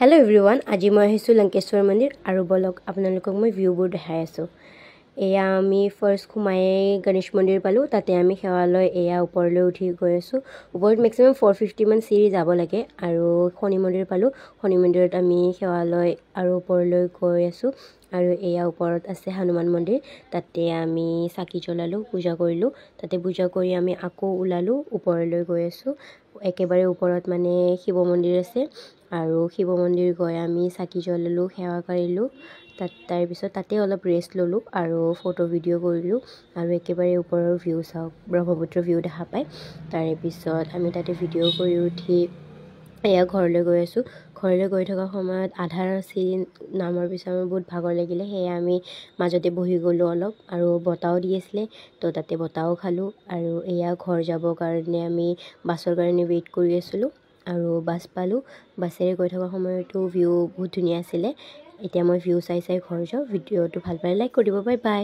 hello everyone আজি মই আহিছোঁ লংকেশ্বৰ মন্দিৰ আৰু বলক আপোনালোকক মই ভিউবোৰ দেখাই আছোঁ এয়া আমি ফাৰ্স্ট ঘুমাই গণেশ মন্দিৰ পালো তাতে আমি সেৱালৈ এয়া ওপৰলৈ উঠি গৈ আছোঁ ওপৰত ম্যাক্সিমাম 450 মান সিৰি যাব লাগে আৰু শনি মন্দিৰ পালো শনি মন্দিৰত আমি সেৱালৈ আৰু ওপৰলৈ গৈ আছোঁ আৰু এয়া ওপৰত আছে হনুমান মন্দিৰ তাতে আমি চাকি জ্বলালো পূজা কৰিলো তাতে পূজা কৰি আমি আকৌ উলালো ওপৰলৈ গৈ আছোঁ একেবাৰে ওপৰত মানে শিৱ মন্দিৰ আছে আৰু শিৱ মন্দিৰ গৈ আমি চাকি জ্বলালো সেৱা কৰিলো তাৰ পিছত তাতে অলপ ৰেষ্ট ললো আৰু ফটো ভিডিও কৰিলো আৰু একেবাৰে ওপৰৰ ভিউ চাওক ব্ৰহ্মপুত্ৰ ভিউ দেখা পায় তাৰ পিছত আমি তাতে ভিডিও কৰি উঠি এয়া ঘৰলৈ গৈ আছোঁ ঘৰলৈ গৈ থকা সময়ত আধাৰ চিন নামৰ পিছত বহুত ভাগৰ লাগিলে সেয়া আমি মাজতে বহি গলো অলপ আৰু বতাও দি আছিল তো তাতে বতাও খালো আৰু এয়া ঘৰ যাব কাৰণে আমি বাছৰ কাৰণে ৱেইট কৰি আছিলোঁ আৰু বাছ পালো বাছেৰে গৈ থকা সময়তো ভিউ বহুত ধুনীয়া আছিল এতিয়া মই ভিউ চাই ঘৰ যাওঁ ভিডিওটো ভাল পালে লাইক কৰি দিব বাই বাই